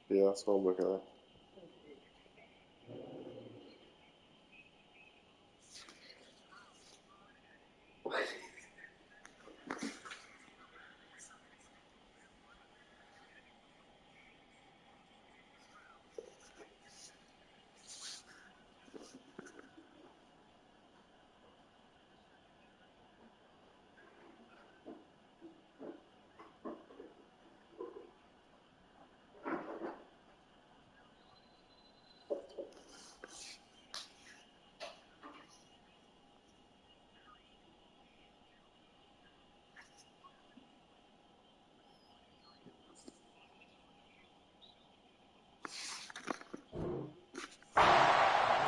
Yeah, that's what I'm looking at.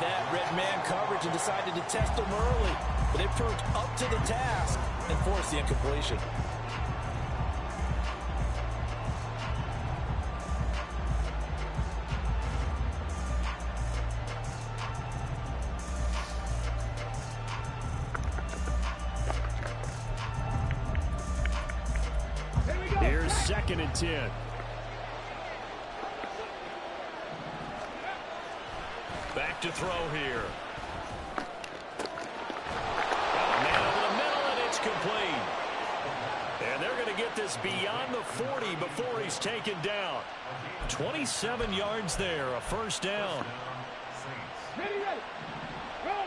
That red man coverage and decided to test him early, but they proved up to the task and forced the incompletion. Here's 2nd and 10. Back to throw here. Man over the middle, and it's complete. And they're going to get this beyond the 40 before he's taken down. 27 yards there, a first down. Ready. Roll.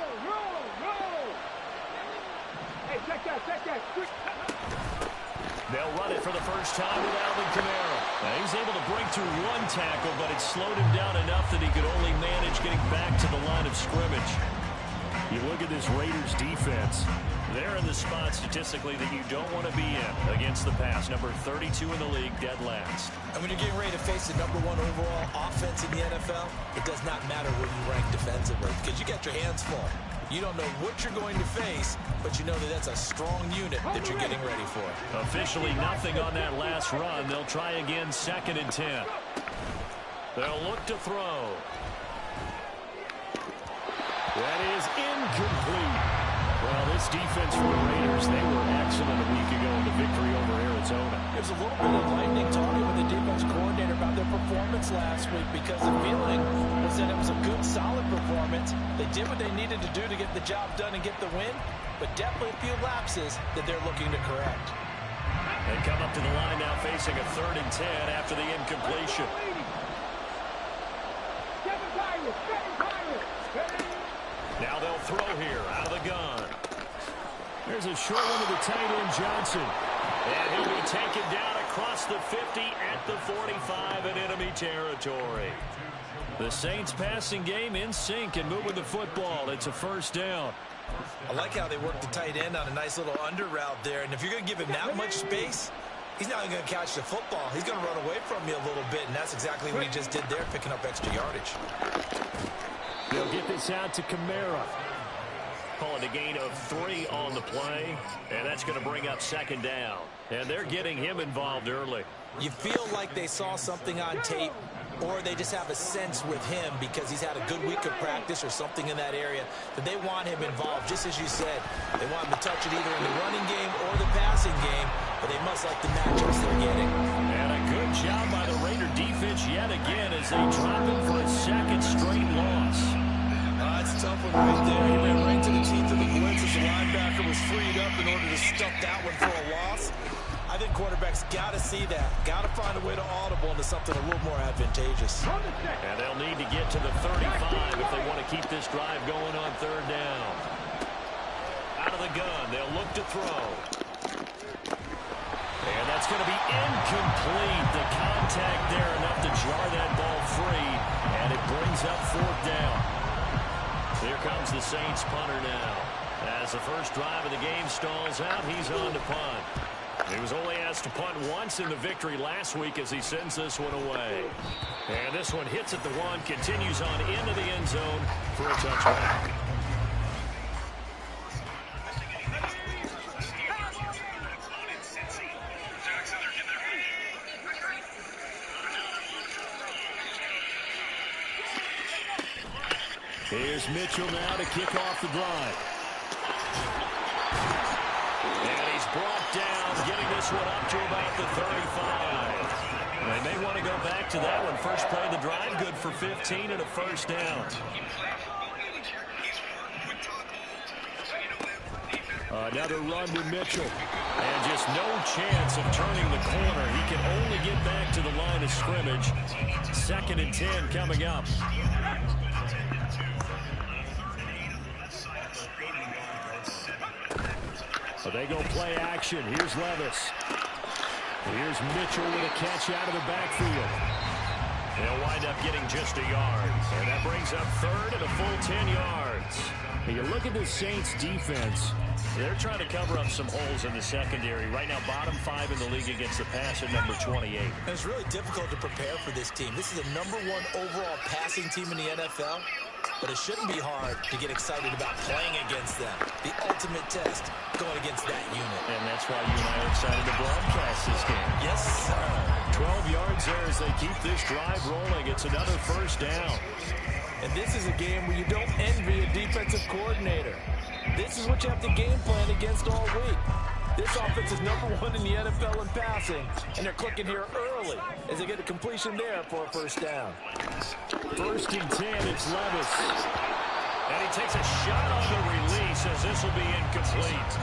Hey, check that. Quick. They'll run it for the first time with Alvin Kamara. Now, he's able to break through one tackle, but it slowed him down enough that he could only manage getting back to the line of scrimmage. You look at this Raiders defense. They're in the spot statistically that you don't want to be in against the pass. Number 32 in the league, dead last. And when you're getting ready to face the #1 overall offense in the NFL, it does not matter where you rank defensively because you got your hands full. You don't know what you're going to face, but you know that that's a strong unit that you're getting ready for. Officially nothing on that last run. They'll try again, 2nd and 10. They'll look to throw. That is incomplete. Well, this defense for the Raiders, they were excellent a week ago in the victory over Arizona. There's a little bit of lightning talking with the defense coordinator about their performance last week because the feeling was that it was a good, solid performance. They did what they needed to do to get the job done and get the win, but definitely a few lapses that they're looking to correct. They come up to the line now facing a 3rd and 10 after the incompletion. Now they'll throw here out of the gun. There's a short one to the tight end, Johnson. And he'll be taken down across the 50 at the 45 in enemy territory. The Saints passing game in sync and moving the football. It's a first down. I like how they work the tight end on a nice little under route there. And if you're going to give him that much space, he's not going to catch the football. He's going to run away from you a little bit, and that's exactly what he just did there, picking up extra yardage. They'll get this out to Kamara. Call it a gain of 3 on the play, and that's going to bring up 2nd down. And they're getting him involved early. You feel like they saw something on tape, or they just have a sense with him because he's had a good week of practice or something in that area that they want him involved. Just as you said, they want him to touch it either in the running game or the passing game, but they must like the matchups they're getting. And a good job by the Raider defense yet again as they drop him for a 2nd straight loss. That's a tough one right there. He ran right to the teeth of the blitz as the linebacker was freed up in order to stuff that one for a loss. I think quarterbacks got to see that. Got to find a way to audible into something a little more advantageous. And they'll need to get to the 35 if they want to keep this drive going on 3rd down. Out of the gun, they'll look to throw. And that's going to be incomplete. The contact there enough to jar that ball free, and it brings up 4th down. Here comes the Saints punter now. As the first drive of the game stalls out, he's on to punt. He was only asked to punt once in the victory last week as he sends this one away. And this one hits at the 1, continues on into the end zone for a touchback. Here's Mitchell now to kick off the drive. this one up to about the 35. They may want to go back to that one. First play of the drive, good for 15 and a first down. Another run to Mitchell. And just no chance of turning the corner. He can only get back to the line of scrimmage. 2nd and 10 coming up. So they go play action. Here's Levis. Here's Mitchell with a catch out of the backfield. They'll wind up getting just a yard. And that brings up 3rd and a full 10 yards. You look at the Saints defense. They're trying to cover up some holes in the secondary. Right now, bottom 5 in the league against the pass at number 28. And it's really difficult to prepare for this team. This is the #1 overall passing team in the NFL. But it shouldn't be hard to get excited about playing against them. The ultimate test going against that unit. And that's why you and I are excited to broadcast this game. Yes, sir. 12 yards there as they keep this drive rolling. It's another first down. And this is a game where you don't envy a defensive coordinator. This is what you have to game plan against all week. This offense is #1 in the NFL in passing, and they're clicking here early as they get a completion there for a first down. 1st and 10, it's Levis. And he takes a shot on the release as this will be incomplete.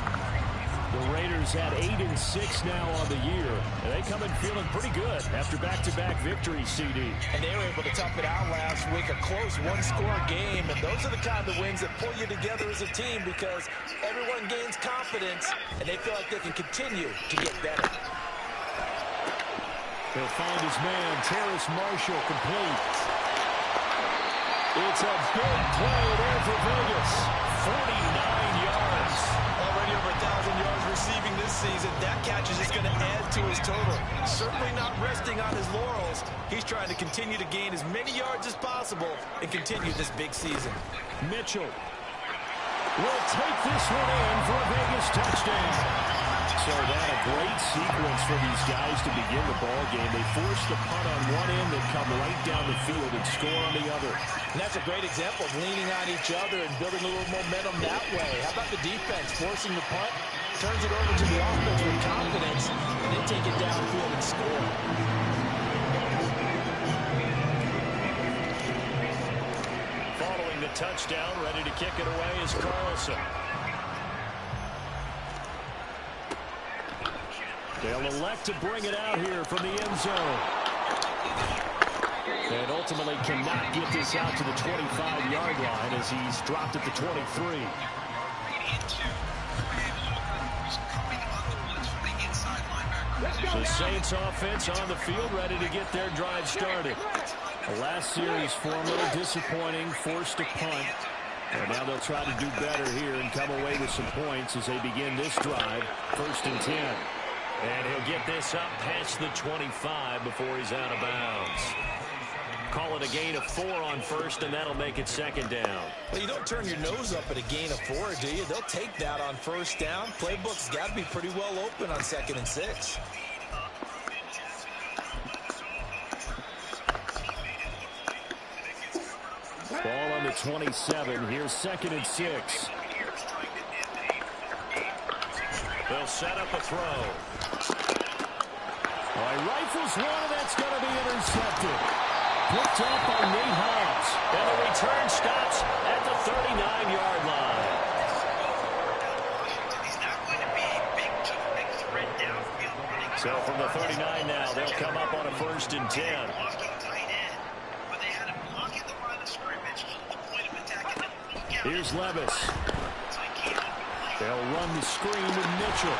The Raiders had 8 and 6 now on the year. And they come in feeling pretty good after back-to-back victories, CD. And they were able to tough it out last week, a close one-score game. And those are the kind of wins that pull you together as a team because everyone gains confidence, and they feel like they can continue to get better. He'll find his man, Terrace Marshall, complete. It's a big play there for Vegas. 49 yards. Already over 1,000 yards receiving this season. That catch is just going to add to his total. Certainly not resting on his laurels. He's trying to continue to gain as many yards as possible and continue this big season. Mitchell will take this one in for a Vegas touchdown. So that a great sequence for these guys to begin the ball game. They force the punt on one end, then come right down the field and score on the other. And that's a great example of leaning on each other and building a little momentum that way. How about the defense forcing the punt, turns it over to the offense with confidence, and then take it downfield and score. Following the touchdown, ready to kick it away is Carlson. They'll elect to bring it out here from the end zone. And ultimately cannot get this out to the 25-yard line as he's dropped at the 23. The Saints offense on the field ready to get their drive started. The last series for them a little disappointing, forced a punt. And now they'll try to do better here and come away with some points as they begin this drive. 1st and 10. And he'll get this up past the 25 before he's out of bounds. Call it a gain of 4 on 1st, and that'll make it 2nd down. Well, you don't turn your nose up at a gain of 4, do you? They'll take that on 1st down. Playbook's got to be pretty well open on 2nd and 6. Ball on the 27. Here's 2nd and 6. They'll set up a throw. All right, rifles one, and that's going to be intercepted. Picked up by Nate Hobbs. And the return stops at the 39-yard line. So from the 39 now, they'll come up on a 1st and 10. Here's Levis. They'll run the screen with Mitchell.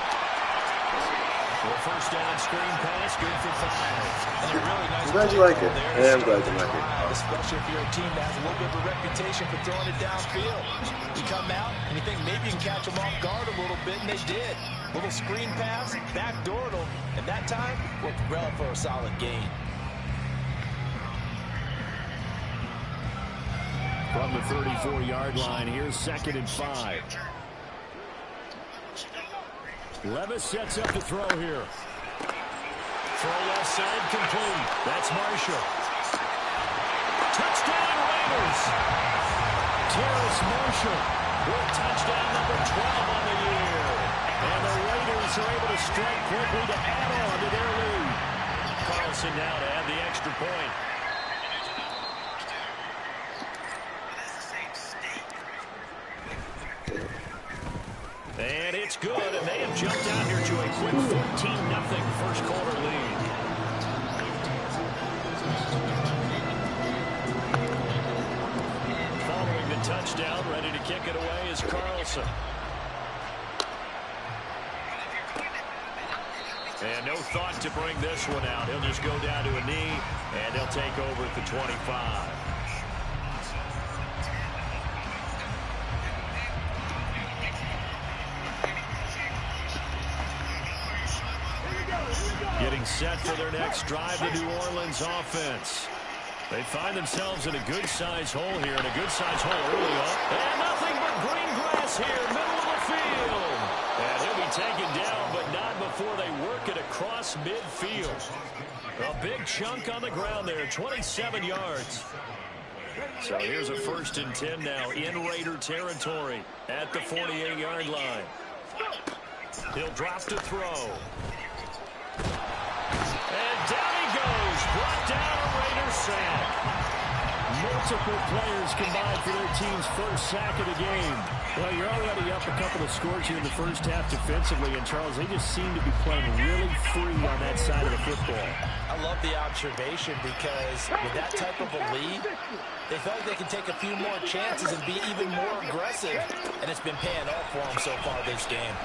Well, 1st down screen pass, good for 5. And a really nice I'm glad you like it. Yeah, I'm glad you like it. Especially if you're a team that has a little bit of a reputation for throwing it downfield. You come out and you think maybe you can catch them off guard a little bit, and they did. Little screen pass, backdoored them, and that time worked well for a solid gain. From the 34-yard line, here's 2nd and 5. Levis sets up the throw here. Throw left side complete. That's Marshall. Touchdown Raiders. Terrace Marshall with touchdown number 12 on the year. And the Raiders are able to strike quickly to add on to their lead. Carlson now to add the extra point. And it's good, and they have jumped out here to a quick 14-0 first quarter lead. Following the touchdown, ready to kick it away is Carlson. And no thought to bring this one out. He'll just go down to a knee, and he'll take over at the 25. Getting set for their next drive, the New Orleans offense. They find themselves in a good-sized hole here, and a good-sized hole early on. And nothing but green grass here, middle of the field. And he'll be taken down, but not before they work it across midfield. A big chunk on the ground there, 27 yards. So here's a 1st and 10 now in Raider territory at the 48-yard line. He'll drop to throw. And down he goes, brought down a Raider sack. Multiple players combined for their team's first sack of the game. Well, you're already up a couple of scores here in the first half defensively, and Charles, they just seem to be playing really free on that side of the football. I love the observation because with that type of a lead, they felt like they can take a few more chances and be even more aggressive, and it's been paying off for them so far this game.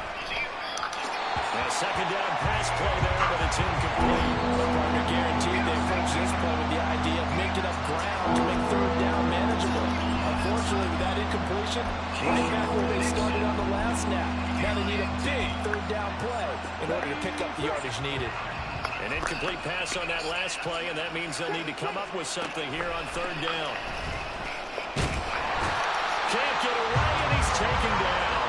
And a second down pass play there, but it's incomplete. The partner guaranteed they approach this play with the idea of making up ground to make 3rd down manageable. Unfortunately, with that incompletion, right back where they started on the last snap. Now they need a big 3rd down play in order to pick up the yardage needed. An incomplete pass on that last play, and that means they'll need to come up with something here on 3rd down. Can't get away, and he's taken down.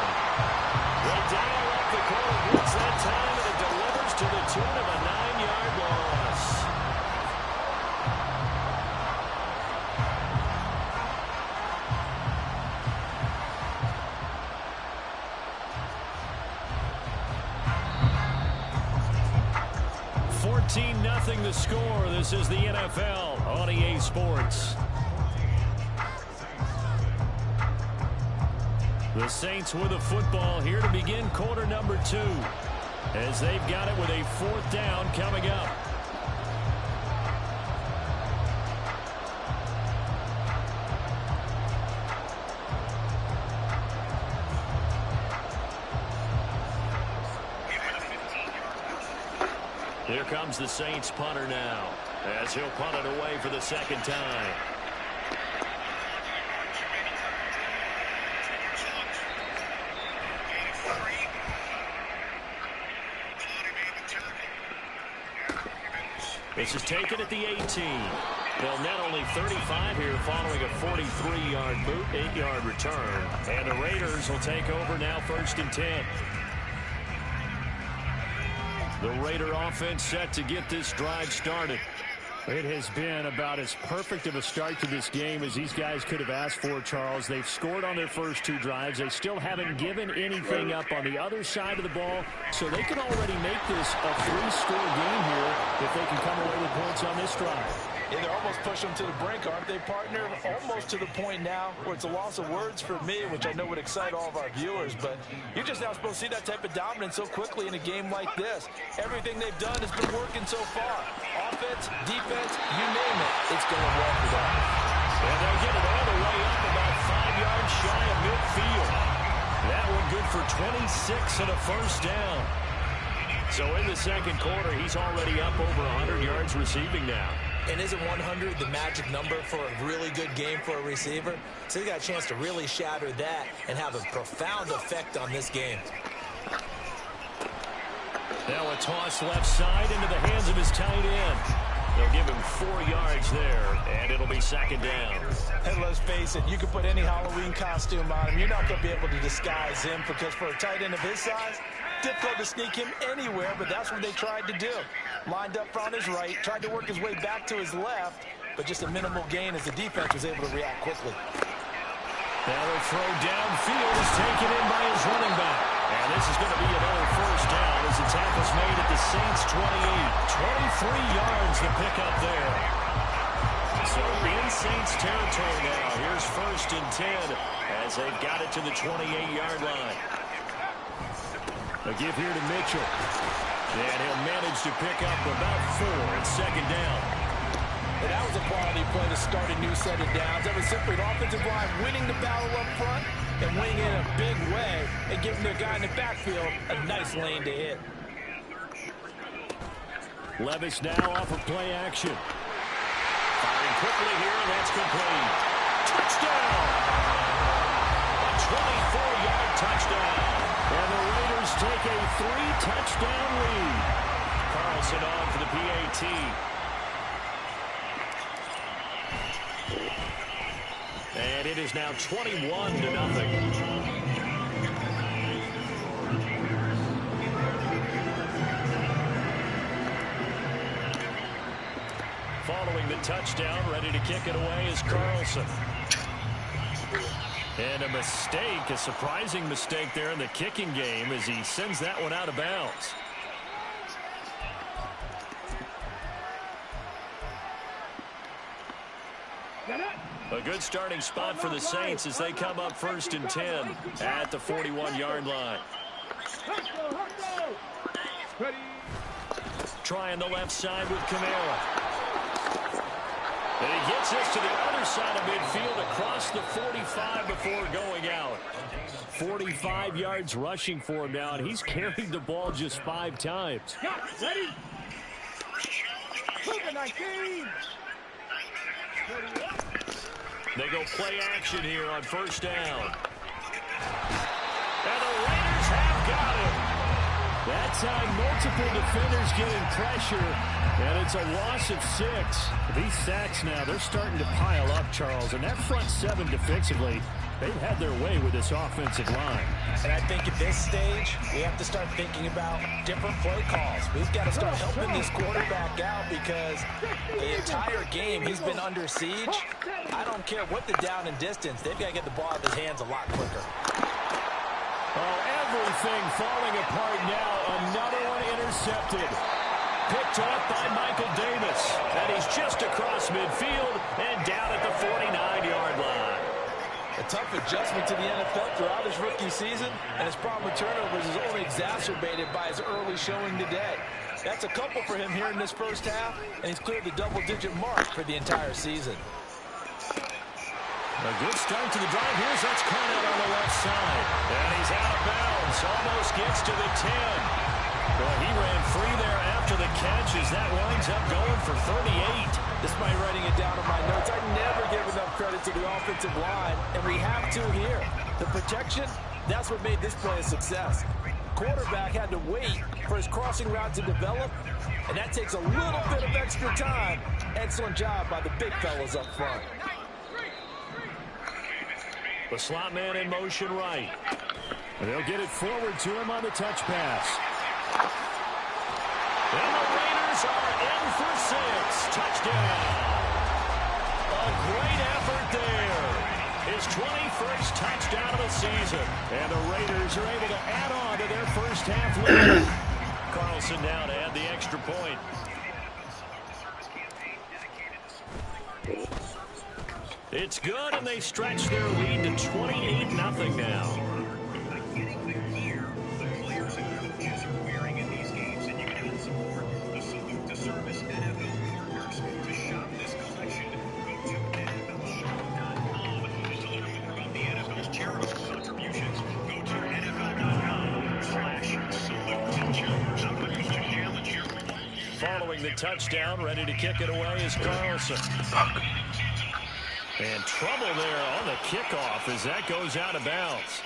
Well, down up the corner, blitz that time, and it delivers to the tune of a 9-yard loss. Nothing the score. This is the NFL on EA Sports. The Saints with a football here to begin quarter number 2, as they've got it with a 4th down coming up. Here comes the Saints punter now, as he'll punt it away for the 2nd time. This is taken at the 18. They'll net only 35 here following a 43-yard boot, 8-yard return. And the Raiders will take over now 1st and 10. The Raider offense set to get this drive started. It has been about as perfect of a start to this game as these guys could have asked for, Charles. They've scored on their first 2 drives. They still haven't given anything up on the other side of the ball, so they can already make this a 3-score game here if they can come away with points on this drive. Yeah, they're almost pushing them to the brink, aren't they, partner? Almost to the point now where it's a loss of words for me, which I know would excite all of our viewers, but you're just not supposed to see that type of dominance so quickly in a game like this. Everything they've done has been working so far. Offense, defense, you name it, it's going well for them. And they'll get it all the way up about 5 yards shy of midfield. That one good for 26 and a 1st down. So in the 2nd quarter, he's already up over 100 yards receiving now. And isn't 100 the magic number for a really good game for a receiver? So he got a chance to really shatter that and have a profound effect on this game. Now a toss left side into the hands of his tight end. They'll give him 4 yards there, and it'll be 2nd down. And let's face it, you can put any Halloween costume on him. You're not going to be able to disguise him because for a tight end of his size, difficult to sneak him anywhere, but that's what they tried to do. Lined up on his right, tried to work his way back to his left, but just a minimal gain as the defense was able to react quickly. Now the throw downfield is taken in by his running back. And this is going to be another first down as the tackle's made at the Saints' 28. 23 yards to pick up there. So in Saints territory now. Here's 1st and 10 as they've got it to the 28-yard line. A give here to Mitchell. And he'll manage to pick up about 4 at 2nd down. And that was a quality play to start a new set of downs. That was simply an offensive line winning the battle up front and winning in a big way and giving their guy in the backfield a nice lane to hit. Levis now off of play action. Firing quickly here, and that's complete. Touchdown! A 24-yard touchdown. And the Raiders take a 3-touchdown lead. Carlson on for the PAT. And it is now 21-0. Following the touchdown, ready to kick it away is Carlson. And a mistake, a surprising mistake there in the kicking game as he sends that one out of bounds. A good starting spot for the Saints as they come up 1st and 10 at the 41-yard line. Trying the left side with Kamara. And he gets this to the other side of midfield across the 45 before going out. 45 yards rushing for him now, and he's carried the ball just 5 times. Ready? 19. They go play action here on 1st down. And the Raiders have got him. That time, multiple defenders getting pressure, and it's a loss of 6. These sacks now, they're starting to pile up, Charles, and that front 7 defensively, they've had their way with this offensive line. And I think at this stage, we have to start thinking about different play calls. We've got to start helping this quarterback out because the entire game he's been under siege. I don't care what the down and distance. They've got to get the ball out of his hands a lot quicker. Oh, everything falling apart now. Another one intercepted. Picked off by Michael Davis. And he's just across midfield and down at the 49-yard line. A tough adjustment to the NFL throughout his rookie season, and his problem with turnovers is only exacerbated by his early showing today. That's a couple for him here in this first half, and he's cleared the double-digit mark for the entire season. A good start to the drive. Here's that's caught out on the left side. And he's out of bounds. Almost gets to the 10. Well, he ran free there after the catch as that winds up going for 38. Despite writing it down in my notes, I never give enough credit to the offensive line, and we have to here. The protection, that's what made this play a success. Quarterback had to wait for his crossing route to develop, and that takes a little bit of extra time. Excellent job by the big fellas up front. The slot man in motion right. And they'll get it forward to him on the touch pass. And the Raiders are in for 6. Touchdown. A great effort there. His 21st touchdown of the season. And the Raiders are able to add on to their first half lead. Carlson now to add the extra point. It's good, and they stretch their lead to 28-0 now. Following the touchdown, ready to kick it away is Carlson. And trouble there on the kickoff as that goes out of bounds.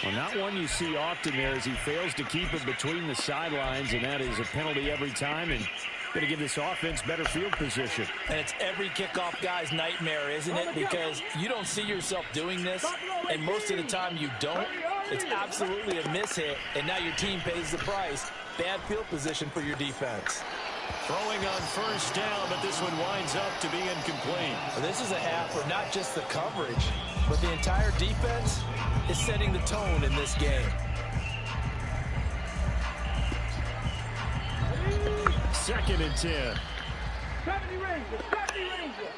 Well, not one you see often there as he fails to keep it between the sidelines, and that is a penalty every time, and going to give this offense better field position. And it's every kickoff guy's nightmare, isn't it? Because you don't see yourself doing this, and most of the time you don't. It's absolutely a mishit, and now your team pays the price. Bad field position for your defense. Throwing on first down, but this one winds up to be incomplete. Well, this is a half where not just the coverage, but the entire defense is setting the tone in this game. 2nd and 10. 70 Rangers, 70 Rangers.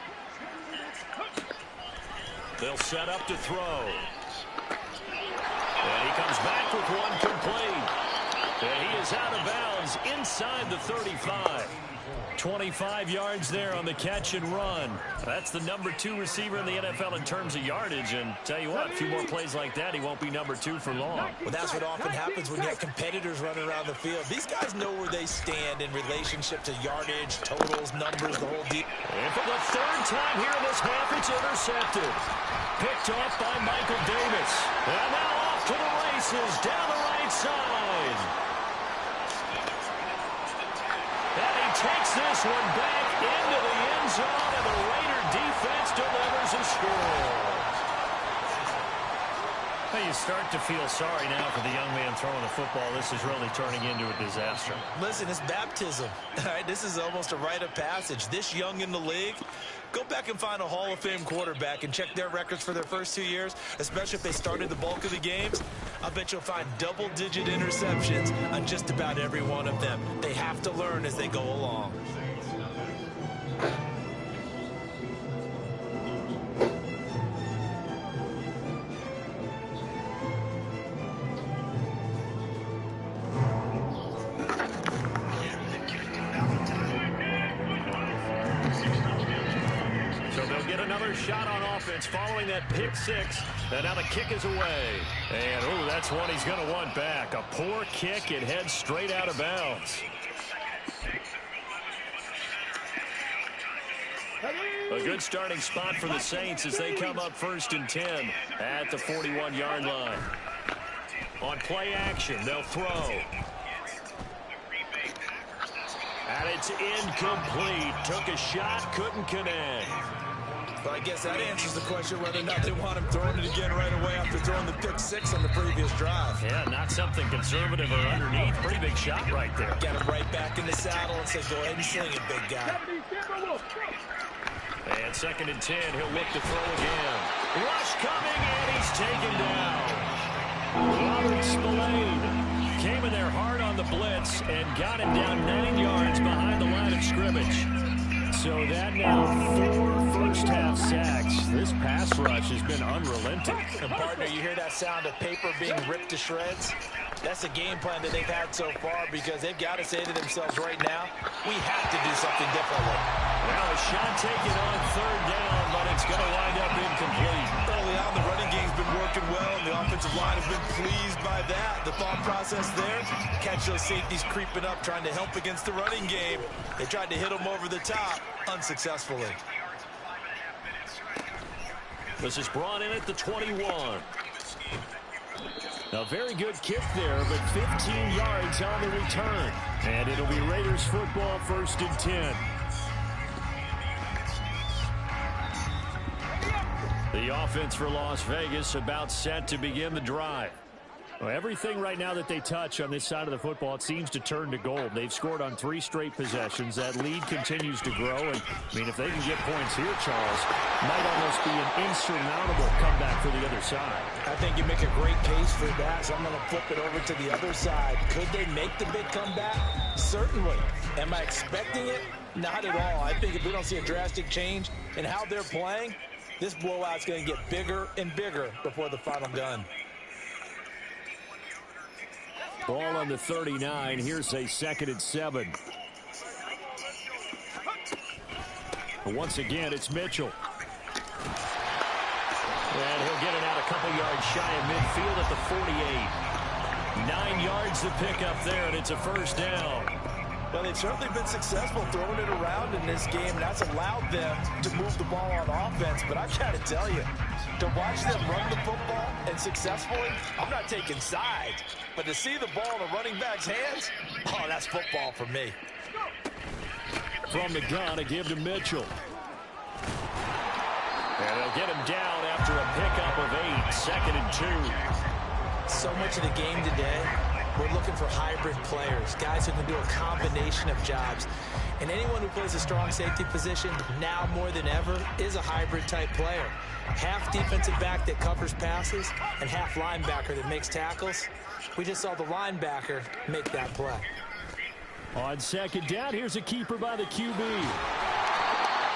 They'll set up to throw. And he comes back with one complete. And he is out of bounds inside the 35. 25 yards there on the catch and run. That's the number 2 receiver in the NFL in terms of yardage. And tell you what, a few more plays like that, he won't be number 2 for long. Well, that's what often happens when you have competitors running around the field. These guys know where they stand in relationship to yardage, totals, numbers, the whole deal. And for the 3rd time here in this half, it's intercepted. Picked off by Michael Davis. And now off to the races down the right side. And he takes this one back into the end zone, and the Raider defense delivers a score. Well, you start to feel sorry now for the young man throwing the football. This is really turning into a disaster. Listen, it's baptism. All right, this is almost a rite of passage. This young in the league, go back and find a Hall of Fame quarterback and check their records for their first 2 years, especially if they started the bulk of the games. I bet you'll find double-digit interceptions on just about every one of them. They have to learn as they go along. Shot on offense following that pick 6. And now the kick is away. And, oh, that's one he's going to want back. A poor kick. It heads straight out of bounds. A good starting spot for the Saints as they come up 1st and 10 at the 41-yard line. On play action, they'll throw. And it's incomplete. Took a shot, couldn't connect. But I guess that answers the question whether or not they want him throwing it again right away after throwing the pick 6 on the previous drive. Yeah, not something conservative or underneath. Pretty big shot right there. Got him right back in the saddle and says, go ahead and sling it, big guy. And 2nd and 10, he'll look to throw again. Rush coming, and he's taken down. Robert Spillane came in there hard on the blitz and got him down 9 yards behind the line of scrimmage. So that now 4 first-half sacks. This pass rush has been unrelenting. And partner, you hear that sound of paper being ripped to shreds? That's the game plan that they've had so far because they've got to say to themselves right now, we have to do something differently. Well, a shot taken on 3rd down, but it's going to wind up incomplete. Early on, the running game's been working well, and the offensive line has been pleased by that. The thought process there, catch those safeties creeping up, trying to help against the running game. They tried to hit them over the top, unsuccessfully. This is brought in at the 21. A very good kick there, but 15 yards on the return. And it'll be Raiders football 1st and 10. The offense for Las Vegas about set to begin the drive. Well, everything right now that they touch on this side of the football, it seems to turn to gold. They've scored on 3 straight possessions. That lead continues to grow. And, I mean, if they can get points here, Charles, might almost be an insurmountable comeback for the other side. I think you make a great case for that, so I'm going to flip it over to the other side. Could they make the big comeback? Certainly. Am I expecting it? Not at all. I think if we don't see a drastic change in how they're playing, this blowout's going to get bigger and bigger before the final gun. Ball on the 39. Here's a 2nd and 7. Once again, it's Mitchell. And he'll get it out a couple yards shy of midfield at the 48. 9 yards to pick up there, and it's a 1st down. Well, they've certainly been successful throwing it around in this game, and that's allowed them to move the ball on offense. But I've got to tell you, to watch them run the football and successfully, I'm not taking sides. But to see the ball in a running back's hands, oh, that's football for me. From the gun, a give to Mitchell. And they'll get him down after a pickup of 8. 2nd and 2. So much of the game today, we're looking for hybrid players, guys who can do a combination of jobs. And anyone who plays a strong safety position, now more than ever, is a hybrid-type player. Half defensive back that covers passes and half linebacker that makes tackles. We just saw the linebacker make that play. On second down, here's a keeper by the QB.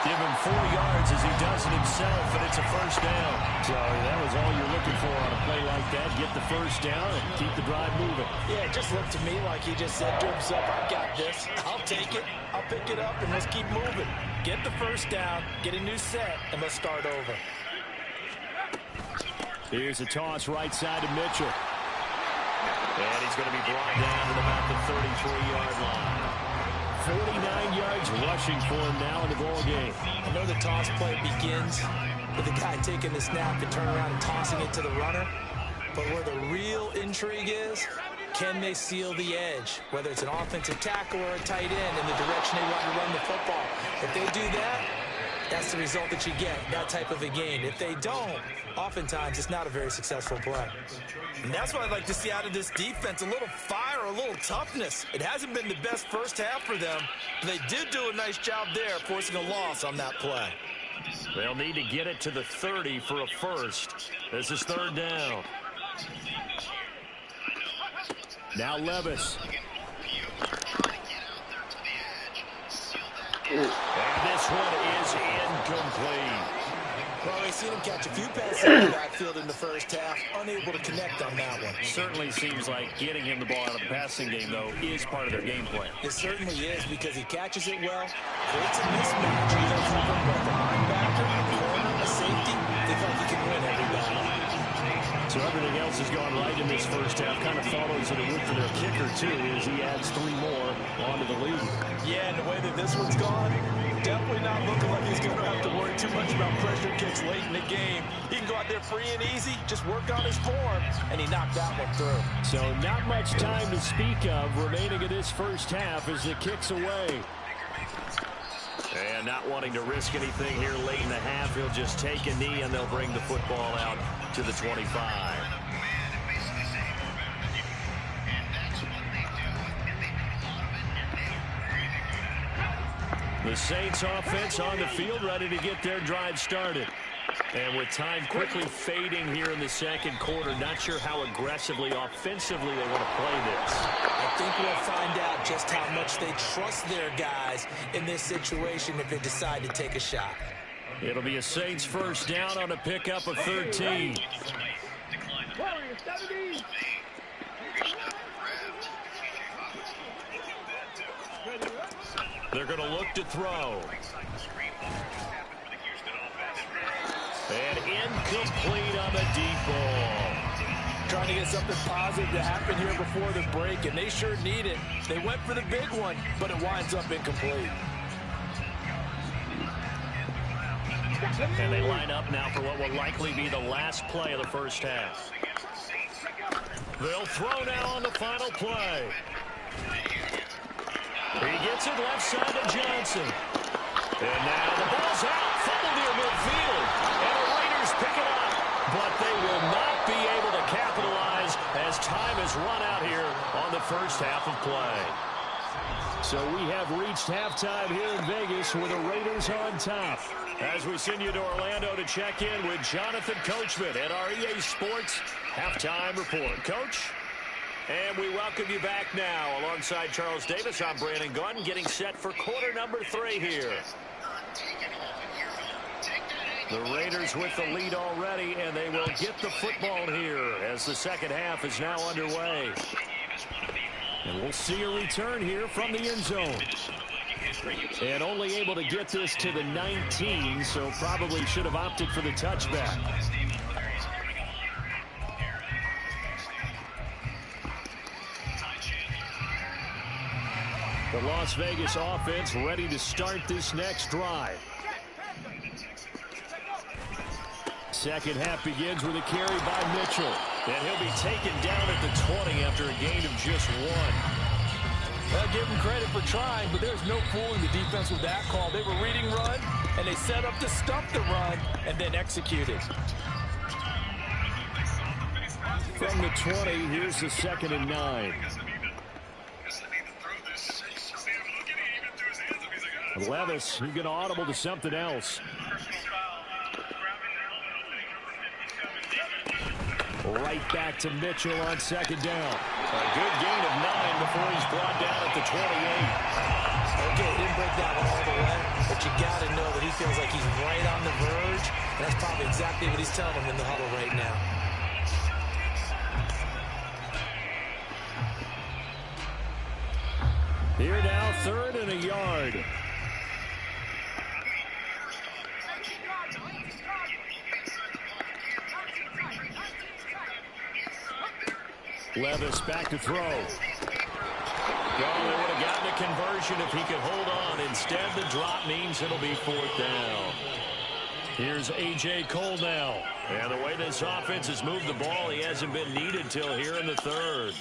Give him 4 yards as he does it himself, and it's a first down. So that was all you're looking for on a play like that. Get the first down and keep the drive moving. Yeah, it just looked to me like he just said to himself, I got this. I'll take it. I'll pick it up, and let's keep moving. Get the first down, get a new set, and let's start over. Here's a toss right side to Mitchell. And he's going to be brought down to about the 33-yard line. 49 yards rushing for him now in the ball game. I know the toss play begins with the guy taking the snap and turn around and tossing it to the runner. But where the real intrigue is, can they seal the edge? Whether it's an offensive tackle or a tight end in the direction they want to run the football. If they do that, that's the result that you get, that type of a gain. If they don't, oftentimes it's not a very successful play. And that's what I'd like to see out of this defense, a little fire, a little toughness. It hasn't been the best first half for them, but they did do a nice job there, forcing a loss on that play. They'll need to get it to the 30 for a first. This is third down. Now Levis. And this one is incomplete. Well, we've seen him catch a few passes in the backfield in the first half, unable to connect on that one. Certainly seems like getting him the ball out of the passing game, though, is part of their game plan. It certainly is, because he catches it well, creates a mismatch, either from both a linebacker, a corner, a safety. They feel like he can win every battle. So everything else has gone right in this first half. Kind of follows it with for their kicker, too, as he adds 3 more onto the lead. Yeah, and the way that this one's gone, definitely not looking like he's going to have to worry too much about pressure kicks late in the game. He can go out there free and easy, just work on his form, and he knocked that one through. So not much time to speak of remaining in this first half as the kick's away. And not wanting to risk anything here late in the half, he'll just take a knee, and they'll bring the football out to the 25. The Saints offense on the field, ready to get their drive started. And with time quickly fading here in the second quarter, not sure how aggressively, offensively they want to play this. I think we'll find out just how much they trust their guys in this situation if they decide to take a shot. It'll be a Saints first down on a pickup of 13. They're going to look to throw. And incomplete on the deep ball. Trying to get something positive to happen here before the break, and they sure need it. They went for the big one, but it winds up incomplete. And they line up now for what will likely be the last play of the first half. They'll throw now on the final play. He gets it left side to Johnson. And now the ball's out. Fumble near midfield. And the Raiders pick it up. But they will not be able to capitalize as time has run out here on the first half of play. So we have reached halftime here in Vegas with the Raiders on top. As we send you to Orlando to check in with Jonathan Coachman at our EA Sports Halftime Report. Coach? And we welcome you back now. Alongside Charles Davis, I'm Brandon Gunn, getting set for quarter number 3 here. The Raiders with the lead already, and they will get the football here as the second half is now underway. And we'll see a return here from the end zone. And only able to get this to the 19, so probably should have opted for the touchback. The Las Vegas offense ready to start this next drive. Second half begins with a carry by Mitchell. And he'll be taken down at the 20 after a gain of just 1. Well, give them credit for trying, but there's no fooling the defense with that call. They were reading run, and they set up to stop the run, and then executed. From the 20, here's the 2nd and 9. Levis, he's going to audible to something else. Right back to Mitchell on second down. A good gain of 9 before he's brought down at the 28. Okay, he didn't break that one all the way, but you got to know that he feels like he's right on the verge, and that's probably exactly what he's telling him in the huddle right now. Here now, 3rd and a yard. Levis back to throw. They would have gotten a conversion if he could hold on. Instead, the drop means it'll be 4th down. Here's A.J. Cole now. And the way this offense has moved the ball, he hasn't been needed till here in the 3rd.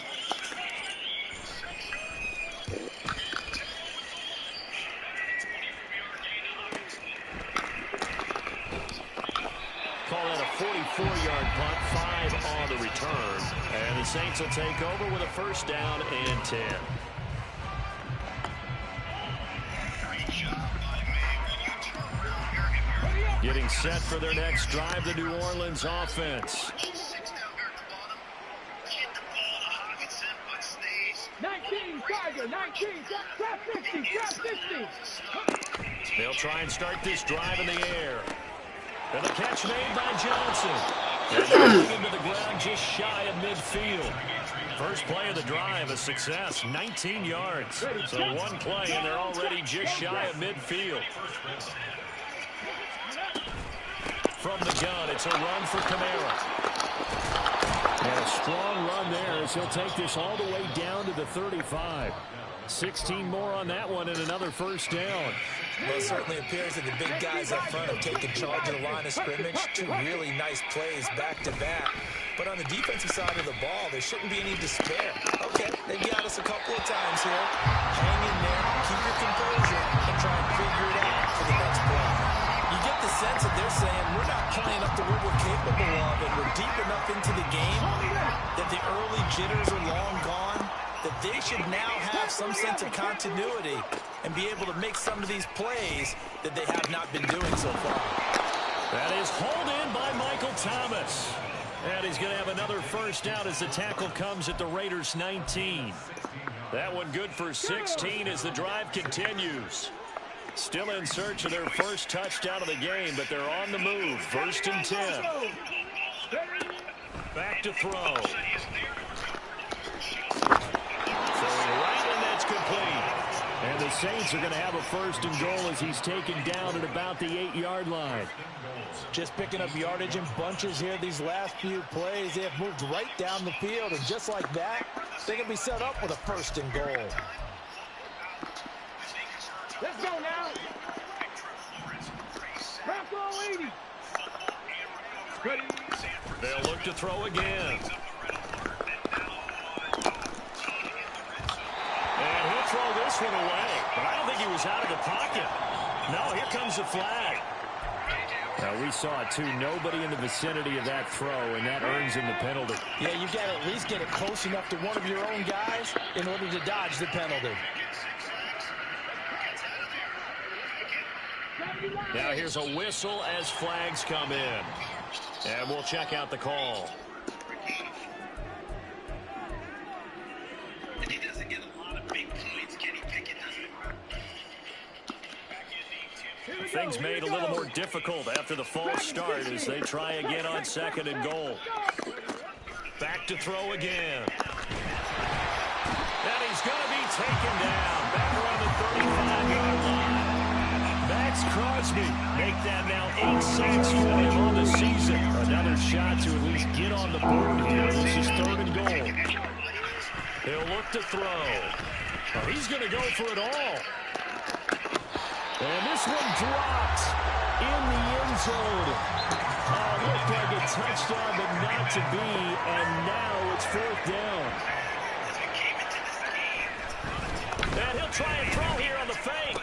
Call that a 44-yard punt, 5 on the return. And the Saints will take over with a 1st down and 10. Getting set for their next drive, the New Orleans offense. 19, Tiger, 19, trap 50, trap 50. They'll try and start this drive in the air. And the catch made by Johnson. And they're into the ground just shy of midfield. First play of the drive, a success, 19 yards. So one play, and they're already just shy of midfield. From the gun, it's a run for Kamara. And a strong run there as he'll take this all the way down to the 35. 16 more on that one and another 1st down. Well, it certainly appears that the big guys up front have taken charge of the line of scrimmage. 2 really nice plays back-to-back. But on the defensive side of the ball, there shouldn't be any despair. Okay, they got us a couple of times here. Hang in there, keep your composure, and try and figure it out for the next play. You get the sense that they're saying we're not playing up to what we're capable of, and we're deep enough into the game that the early jitters are long gone, that they should now have some sense of continuity and be able to make some of these plays that they have not been doing so far. That is hauled in by Michael Thomas. And he's going to have another 1st down as the tackle comes at the Raiders' 19. That one good for 16 as the drive continues. Still in search of their first touchdown of the game, but they're on the move. 1st and 10. Back to throw. Throwing right, and that's complete. And the Saints are going to have a 1st and goal as he's taken down at about the 8-yard line. Just picking up yardage in bunches here these last few plays. They have moved right down the field, and just like that, they're going to be set up with a 1st and goal. Let's go now. Crack all 80. Ready. They'll look to throw again. And he'll throw this one away. But I don't think he was out of the pocket. No, here comes the flag. Now, we saw it, too. Nobody in the vicinity of that throw, and that earns him the penalty. Yeah, you've got to at least get it close enough to one of your own guys in order to dodge the penalty. Now here's a whistle as flags come in. And we'll check out the call. He doesn't get a lot of big points. Kenny Pickett doesn't. Things made a little more difficult after the false start as they try again on 2nd and goal. Back to throw again. And he's going to be taken down. Back around the 35-yard line. Max Crosby make that now 8 sacks for him on the season. Another shot to at least get on the board here. This is 3rd and goal. He'll look to throw. Oh, he's going to go for it all. And this one dropped in the end zone. Oh, looked like a touchdown, but not to be. And now it's 4th down. And he'll try and throw here on the fake.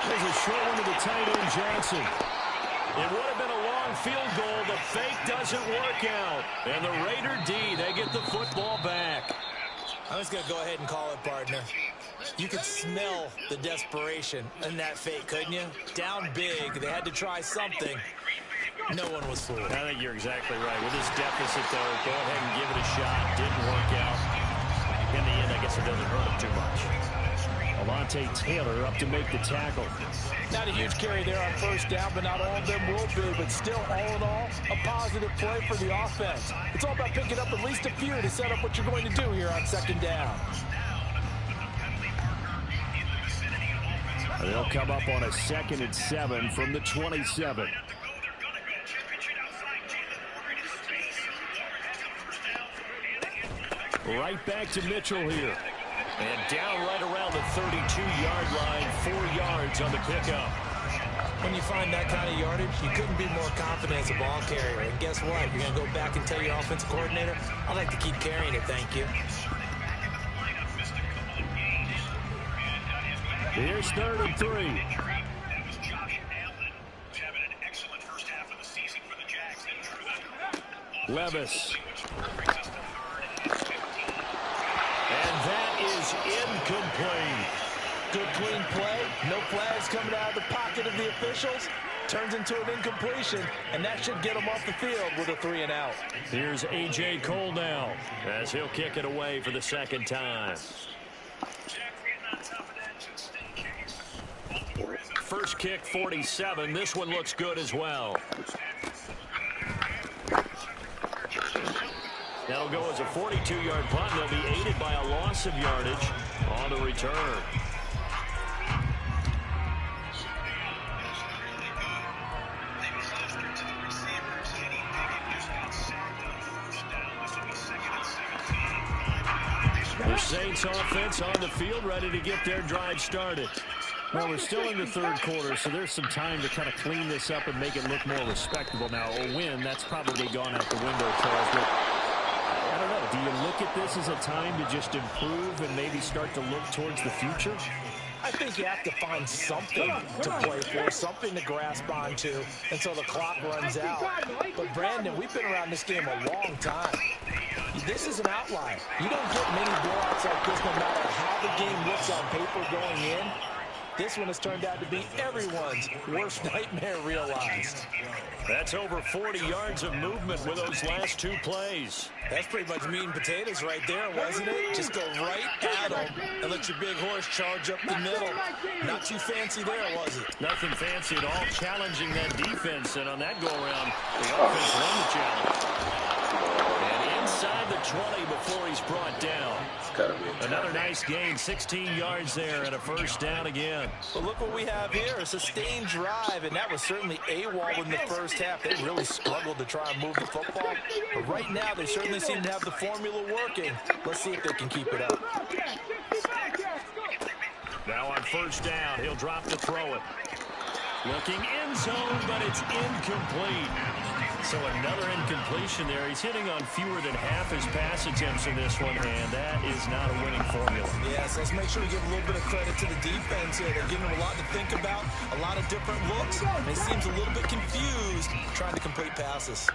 There's a short one to the tight end, Johnson. It would have been a long field goal. The fake doesn't work out. And the Raider D, they get the football back. I'm just going to go ahead and call it, partner. You could smell the desperation in that fake, couldn't you? Down big. They had to try something. No one was fooled. I think you're exactly right. With this deficit, though, go ahead and give it a shot. Didn't work out. In the end, I guess it doesn't hurt him too much. Alontae Taylor up to make the tackle. Not a huge carry there on first down, but not all of them will be. But still, all in all, a positive play for the offense. It's all about picking up at least a few to set up what you're going to do here on second down. They'll come up on a 2nd and 7 from the 27. Right back to Mitchell here. And down right around the 32-yard line, 4 yards on the pickup. When you find that kind of yardage, you couldn't be more confident as a ball carrier. And guess what? You're going to go back and tell your offensive coordinator, I'd like to keep carrying it, thank you. Here's 3rd and 3. Levis. And that is incomplete. Good clean play. No flags coming out of the pocket of the officials. Turns into an incompletion, and that should get them off the field with a 3 and out. Here's A.J. Cole now as he'll kick it away for the 2nd time. First kick, 47. This one looks good as well. That'll go as a 42-yard punt. They'll be aided by a loss of yardage on the return. The Saints offense on the field, ready to get their drive started. Well, we're still in the 3rd quarter, so there's some time to kind of clean this up and make it look more respectable. Now, a win, that's probably gone out the window, Charles. But I don't know. Do you look at this as a time to just improve and maybe start to look towards the future? I think you have to find something to play for, something to grasp onto until the clock runs out. But, Brandon, we've been around this game a long time. This is an outlier. You don't get many blowouts like this no matter how the game looks on paper going in. This one has turned out to be everyone's worst nightmare realized. That's over 40 yards of movement with those last 2 plays. That's pretty much meat and potatoes right there, wasn't it? Just go right at them and let your big horse charge up the middle. Not too fancy there, was it? Nothing fancy at all, challenging that defense. And on that go-around, the offense won the challenge. And inside the 20 before he's brought down. Another nice gain, 16 yards there and a first down again. But look what we have here, a sustained drive, and that was certainly AWOL in the first half. They really struggled to try and move the football. But right now, they certainly seem to have the formula working. Let's see if they can keep it up. Now on first down, he'll drop to throw it. Looking end zone, but it's incomplete. So another incompletion there. He's hitting on fewer than half his pass attempts in this one, and that is not a winning formula. Yes, let's make sure we give a little bit of credit to the defense here. They're giving him a lot to think about, a lot of different looks, and he seems a little bit confused trying to complete passes.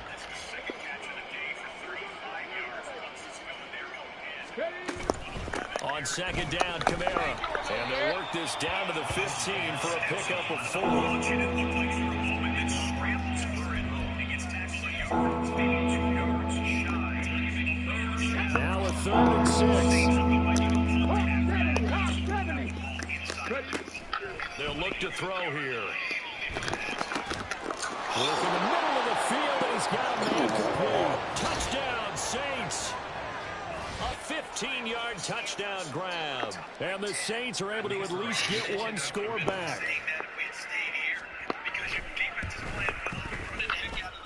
On second down, Kamara. And they'll work this down to the 15 for a pickup of 4. Now a 3rd and 6. They'll look to throw here. Look in the middle of the field, and he's got a man complete. Touchdown, Saints. A 15-yard touchdown grab. And the Saints are able to at least get one score back.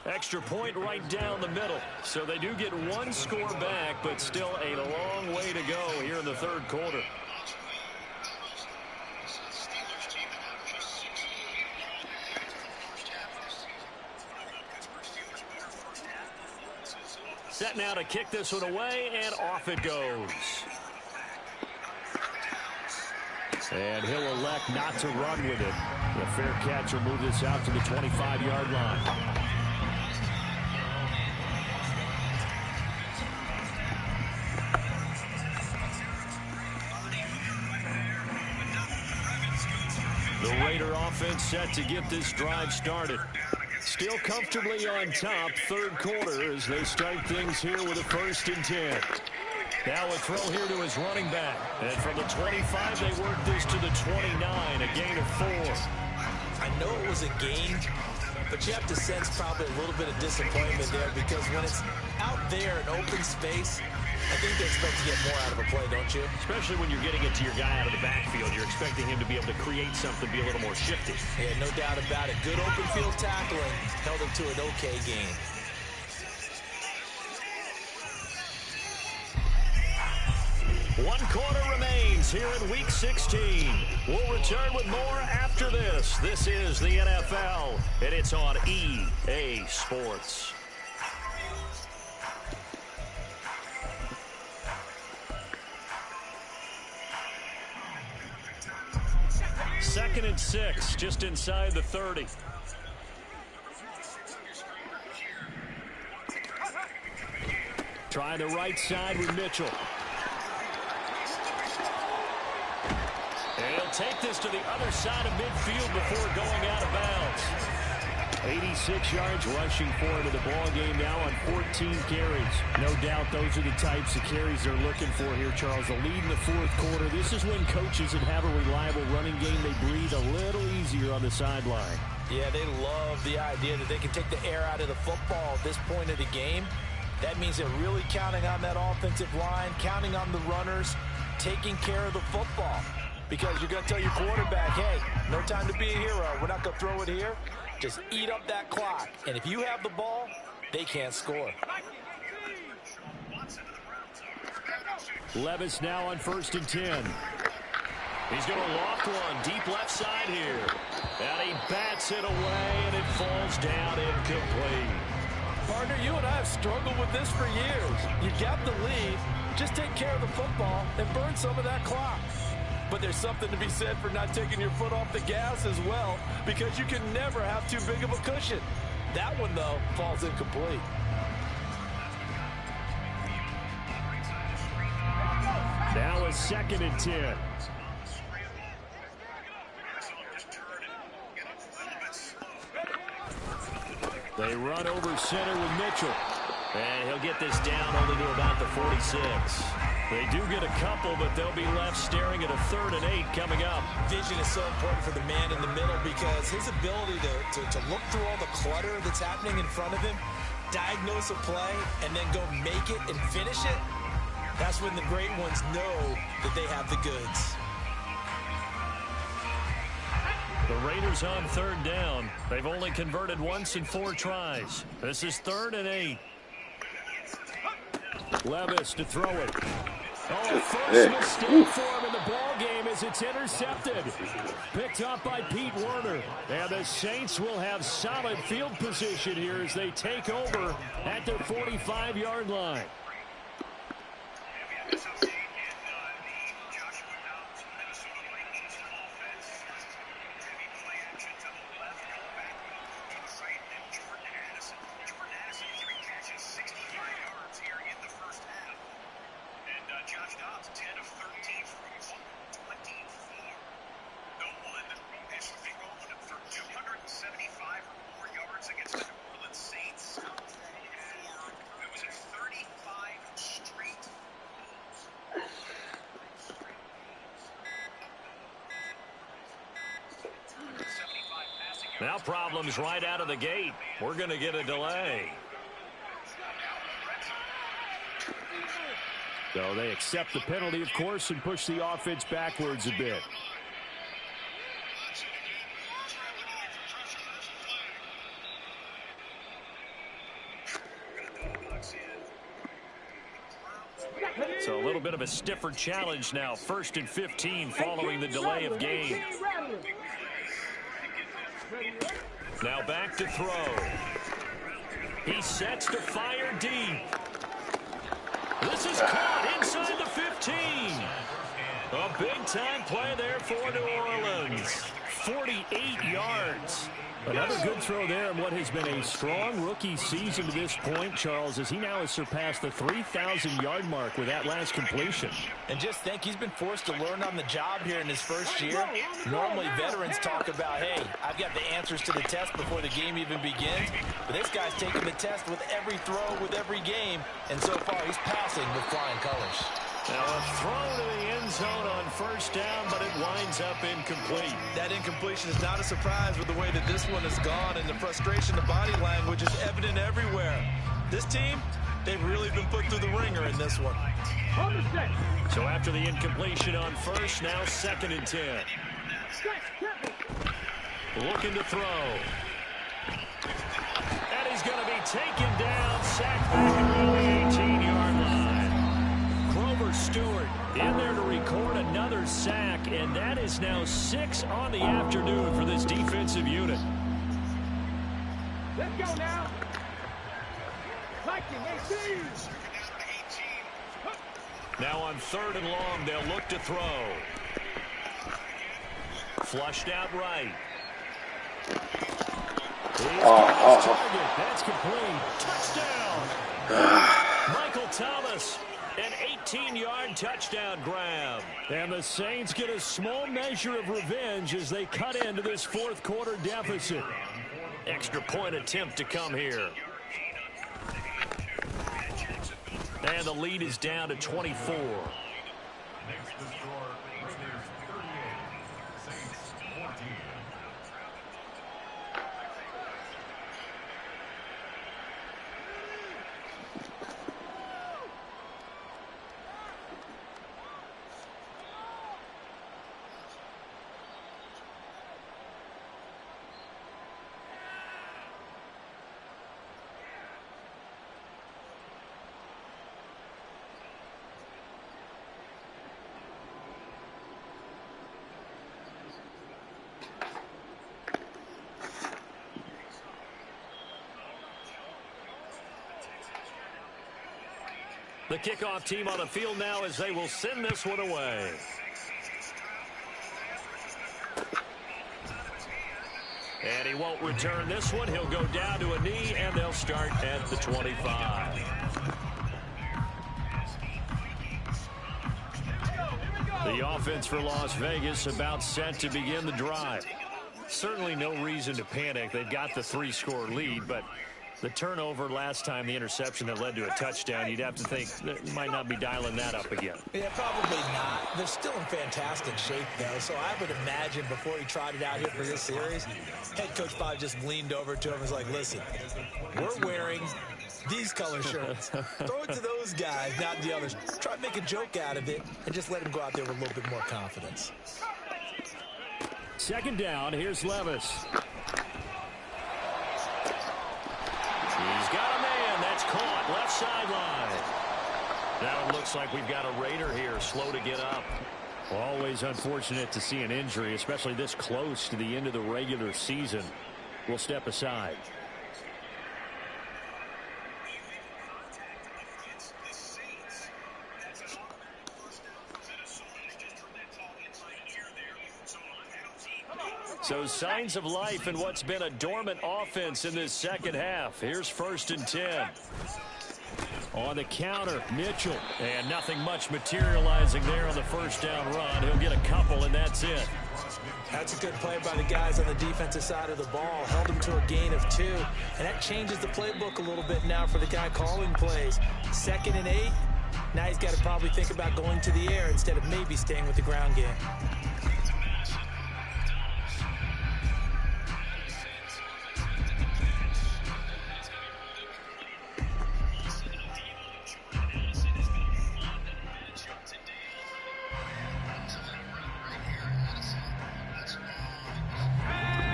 Extra point right down the middle. So they do get one score back, but still a long way to go here in the 3rd quarter. Set now to kick this one away, and off it goes. And he'll elect not to run with it. The fair catch will move this out to the 25-yard line. The Raider offense set to get this drive started. Still comfortably on top, third quarter, as they start things here with a 1st and 10. Now a throw here to his running back. And from the 25, they work this to the 29, a gain of 4. I know it was a gain, but you have to sense probably a little bit of disappointment there, because when it's out there in open space, I think they expect to get more out of a play, don't you? Especially when you're getting it to your guy out of the backfield. You're expecting him to be able to create something, be a little more shifty. Yeah, no doubt about it. Good open field tackling held it to an okay gain. One quarter remains here in Week 16. We'll return with more after this. This is the NFL, and it's on EA Sports. Second and 6, just inside the 30. Trying the right side with Mitchell. And he'll take this to the other side of midfield before going out of bounds. 86 yards rushing for him in the ball game now on 14 carries. No doubt those are the types of carries they're looking for here, Charles. A lead in the fourth quarter. This is when coaches that have a reliable running game, they breathe a little easier on the sideline. Yeah, they love the idea that they can take the air out of the football at this point of the game. That means they're really counting on that offensive line, counting on the runners, taking care of the football. Because you're going to tell your quarterback, hey, no time to be a hero. We're not going to throw it here. Just eat up that clock. And if you have the ball, they can't score. Levis now on 1st and 10. He's going to loft one deep left side here. And he bats it away, and it falls down incomplete. Partner, you and I have struggled with this for years. You got the lead. Just take care of the football and burn some of that clock. But there's something to be said for not taking your foot off the gas as well, because you can never have too big of a cushion. That one, though, falls incomplete. Now a 2nd and 10. They run over center with Mitchell. And he'll get this down only to about the 46. They do get a couple, but they'll be left staring at a 3rd and 8 coming up. Vision is so important for the man in the middle, because his ability to look through all the clutter that's happening in front of him, diagnose a play, and then go make it and finish it, that's when the great ones know that they have the goods. The Raiders on 3rd down. They've only converted once in 4 tries. This is 3rd and 8. Levis to throw it. Oh, first mistake for him in the ball game as it's intercepted. Picked up by Pete Werner. And the Saints will have solid field position here as they take over at their 45-yard line. Now problems right out of the gate. We're going to get a delay. So they accept the penalty, of course, and push the offense backwards a bit. So a little bit of a stiffer challenge now. 1st and 15 following the delay of game. Now back to throw. He sets to fire deep. This is caught inside the 15. A big-time play there for New Orleans. 48 yards. Another good throw there in what has been a strong rookie season to this point, Charles, as he now has surpassed the 3,000-yard mark with that last completion. And just think, he's been forced to learn on the job here in his first year. Normally, veterans talk about, hey, I've got the answers to the test before the game even begins. But this guy's taking the test with every throw, with every game. And so far, he's passing with flying colors. Now a throw to the end zone on first down, but it winds up incomplete. That incompletion is not a surprise with the way that this one has gone, and the frustration, the body language is evident everywhere. This team, they've really been put through the ringer in this one. So after the incompletion on first, now 2nd and 10. Looking to throw. And he's going to be taken down, sacked back around the 18-yard line. Stewart in there to record another sack, and that is now 6 on the afternoon for this defensive unit. Let's go now. Viking 18. Now on 3rd and long, they'll look to throw. Flushed out right. Target. That's complete. Touchdown. Michael Thomas. An 18-yard touchdown grab. And the Saints get a small measure of revenge as they cut into this 4th quarter deficit. Extra point attempt to come here. And the lead is down to 24. The kickoff team on the field now as they will send this one away. And he won't return this one. He'll go down to a knee, and they'll start at the 25. The offense for Las Vegas about set to begin the drive. Certainly no reason to panic. They've got the 3-score lead, but the turnover last time, the interception that led to a touchdown, you'd have to think they might not be dialing that up again. Yeah, probably not. They're still in fantastic shape, though, so I would imagine before he tried it out here for this series, head coach probably just leaned over to him and was like, listen, we're wearing these color shirts. Throw it to those guys, not the others. Try to make a joke out of it and just let him go out there with a little bit more confidence. 2nd down, here's Levis. He's got a man. That's caught. Left sideline. Now it looks like we've got a Raider here, slow to get up. Always unfortunate to see an injury, especially this close to the end of the regular season. We'll step aside. So signs of life in what's been a dormant offense in this second half. Here's 1st and 10. On the counter, Mitchell. And nothing much materializing there on the first down run. He'll get a couple, and that's it. That's a good play by the guys on the defensive side of the ball. Held him to a gain of 2. And that changes the playbook a little bit now for the guy calling plays. 2nd and 8. Now he's got to probably think about going to the air instead of maybe staying with the ground game.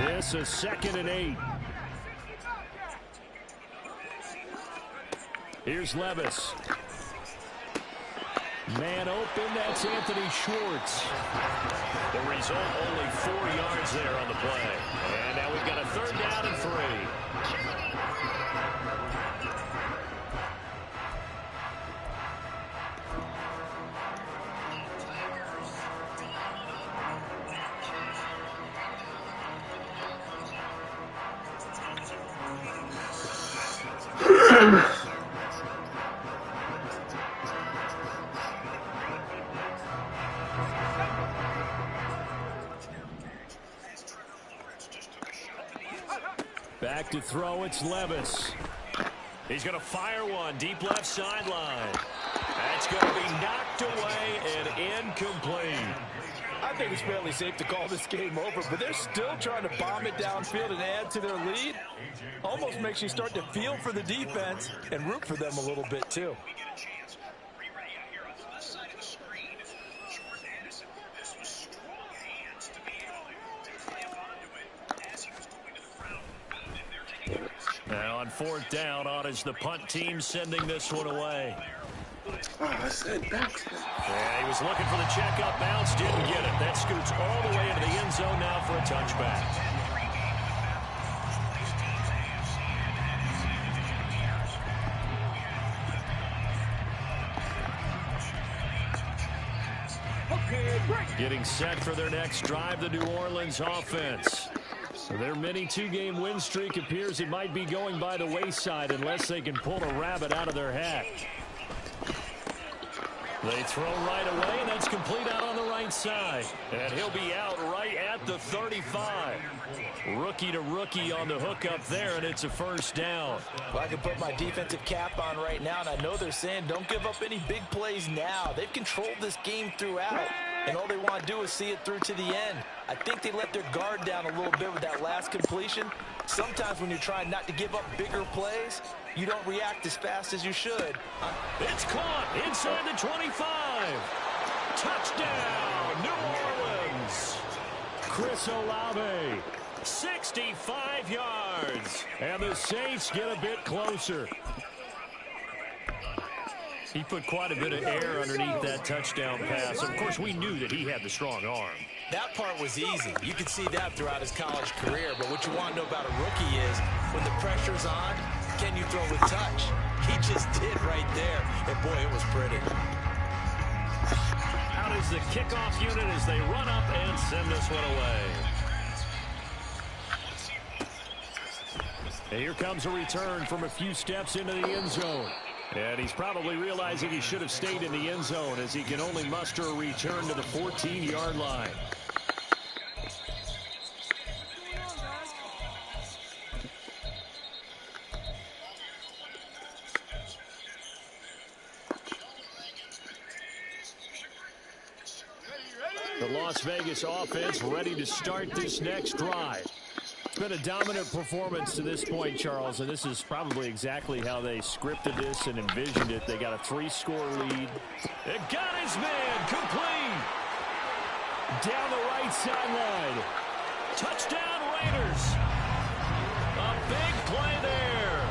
This is 2nd and 8. Here's Levis. Man open, that's Anthony Schwartz. The result, only 4 yards there on the play. And now we've got a 3rd down and 3. Back to throw, it's Levis. He's going to fire one, deep left sideline. That's going to be knocked away and incomplete. I think it's fairly safe to call this game over, but they're still trying to bomb it downfield and add to their lead. Almost makes you start to feel for the defense and root for them a little bit, too. Now on fourth down, on is the punt team sending this one away. Oh, I said back. Yeah, he was looking for the check-up bounce, didn't get it. That scoots all the way into the end zone now for a touchback. Getting set for their next drive, the New Orleans offense. So their mini two-game win streak appears it might be going by the wayside unless they can pull a rabbit out of their hat. They throw right away, and that's complete out on the right side. And he'll be out right at the 35. Rookie to rookie on the hook up there, and it's a first down. Well, I can put my defensive cap on right now, and I know they're saying don't give up any big plays now. They've controlled this game throughout, and all they want to do is see it through to the end. I think they let their guard down a little bit with that last completion. Sometimes when you're trying not to give up bigger plays, you don't react as fast as you should. It's caught inside the 25. Touchdown, New Orleans. Chris Olave, 65 yards. And the Saints get a bit closer. He put quite a bit of air underneath that touchdown pass. Of course, we knew that he had the strong arm. That part was easy. You could see that throughout his college career. But what you want to know about a rookie is when the pressure's on, can you throw with touch? He just did right there. And, boy, it was pretty. Out is the kickoff unit as they run up and send this one away. And here comes a return from a few steps into the end zone. And he's probably realizing he should have stayed in the end zone as he can only muster a return to the 14-yard line. The Las Vegas offense ready to start this next drive. It's been a dominant performance to this point, Charles, and this is probably exactly how they scripted this and envisioned it. They got a 3-score lead. It got his man complete. Down the right sideline. Touchdown Raiders. A big play there.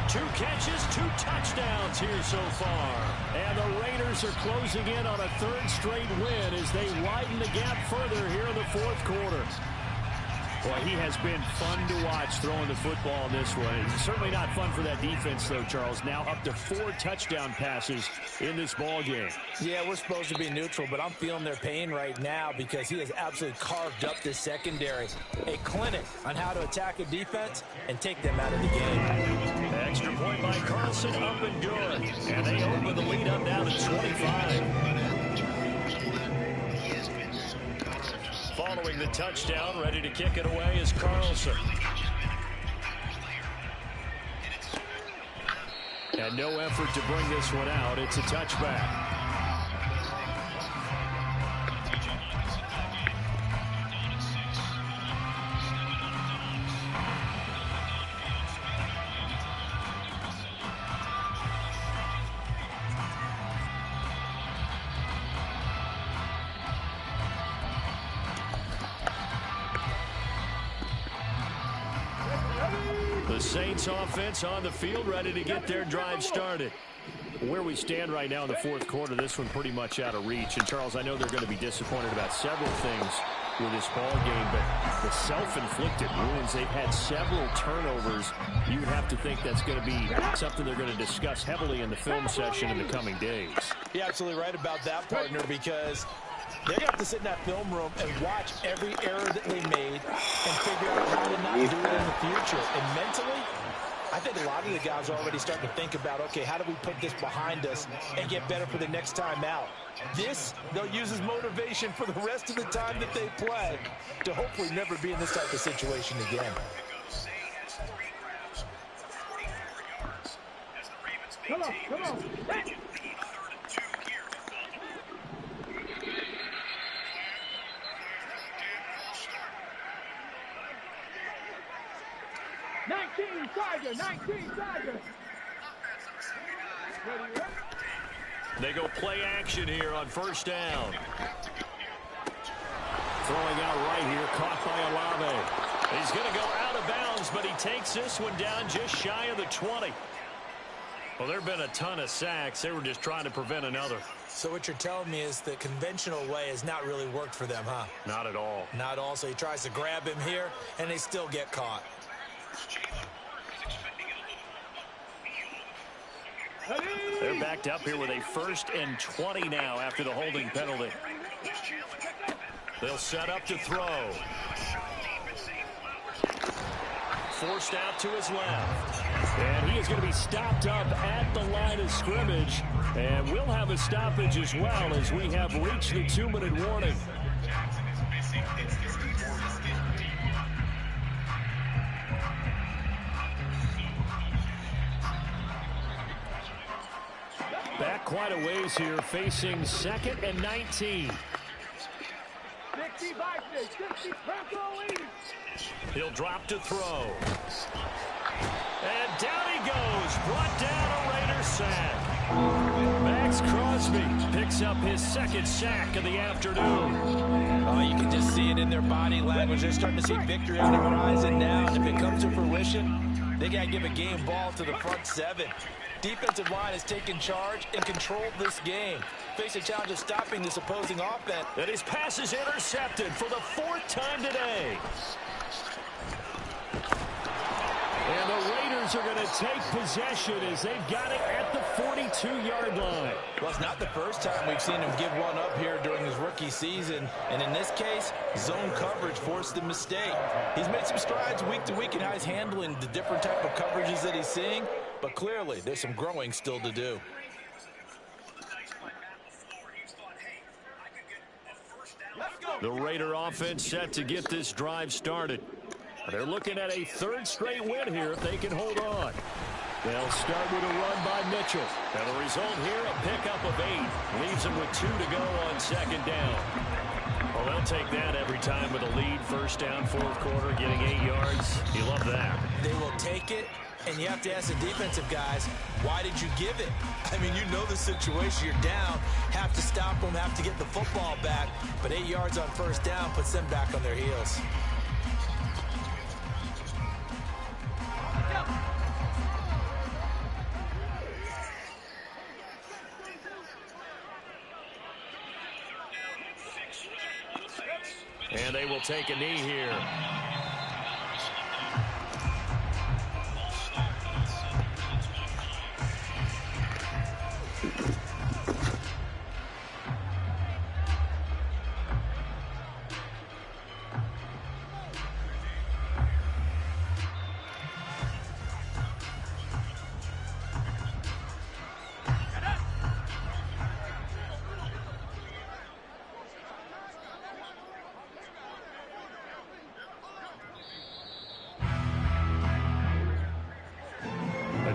2 catches, 2 touchdowns here so far. And the Raiders are closing in on a 3rd straight win as they widen the gap further here in the 4th quarter. Boy, he has been fun to watch throwing the football in this one. It's certainly not fun for that defense, though, Charles. Now up to 4 touchdown passes in this ball game. Yeah, we're supposed to be neutral, but I'm feeling their pain right now because he has absolutely carved up this secondary. A clinic on how to attack a defense and take them out of the game. Extra point by Carlson, up and good. And they open the lead up now to 25. Following the touchdown, ready to kick it away is Carlson. And no effort to bring this one out. It's a touchback. The Saints offense on the field ready to get their drive started. Where we stand right now in the 4th quarter, this one pretty much out of reach. And, Charles, I know they're going to be disappointed about several things with this ball game, but the self-inflicted wounds, they've had several turnovers. You would have to think that's going to be something they're going to discuss heavily in the film session in the coming days. You're absolutely right about that, partner, because they're going to have to sit in that film room and watch every error that they made and figure out how to not do it in the future. And mentally, I think a lot of the guys are already starting to think about, okay, how do we put this behind us and get better for the next time out? This, they'll use as motivation for the rest of the time that they play to hopefully never be in this type of situation again. Come on, come on. Hey. 19 Tiger, 19 Tiger. They go play action here on first down. Throwing out right here, caught by Olave. He's going to go out of bounds, but he takes this one down just shy of the 20. Well, there have been a ton of sacks. They were just trying to prevent another. So what you're telling me is the conventional way has not really worked for them, huh? Not at all. Not at all. So he tries to grab him here, and they still get caught. They're backed up here with a 1st and 20 now after the holding penalty. They'll set up to throw. Forced out to his left. And he is going to be stopped up at the line of scrimmage. And we'll have a stoppage as well as we have reached the 2-minute warning. Back quite a ways here, facing 2nd and 19. 60 by 60, He'll drop to throw. And down he goes. Brought down a Raider sack. Max Crosby picks up his 2nd sack of the afternoon. Oh, you can just see it in their body language. They're starting to see victory on the horizon now. And if it comes to fruition, they got to give a game ball to the front 7. Defensive line has taken charge and controlled this game. Face a challenge of stopping this opposing offense. And his pass is intercepted for the 4th time today. And the Raiders are going to take possession as they've got it at the 42-yard line. Well, it's not the first time we've seen him give one up here during his rookie season. And in this case, zone coverage forced the mistake. He's made some strides week to week in how he's handling the different type of coverages that he's seeing. But clearly, there's some growing still to do. The Raider offense set to get this drive started. They're looking at a 3rd straight win here if they can hold on. They'll start with a run by Mitchell. And the result here, a pickup of 8. Leaves them with 2 to go on 2nd down. Well, they'll take that every time with a lead. 1st down, 4th quarter, getting 8 yards. You love that. They will take it, and you have to ask the defensive guys, why did you give it? I mean, you know the situation. You're down, have to stop them, have to get the football back. But 8 yards on 1st down puts them back on their heels. And they will take a knee here.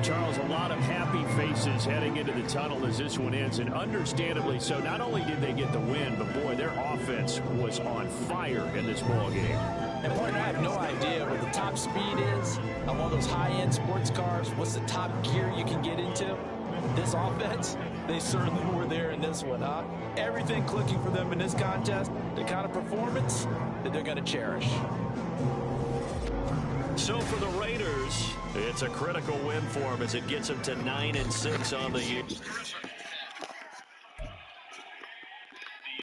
Charles, a lot of happy faces heading into the tunnel as this one ends, and understandably so. Not only did they get the win, but boy, their offense was on fire in this ball game. And partner, I have no idea what the top speed is on one of those high-end sports cars. What's the top gear you can get into? This offense, they certainly were there in this one, huh? Everything clicking for them in this contest, the kind of performance that they're going to cherish. So for the Raiders, it's a critical win for them as it gets them to 9-6 on the year.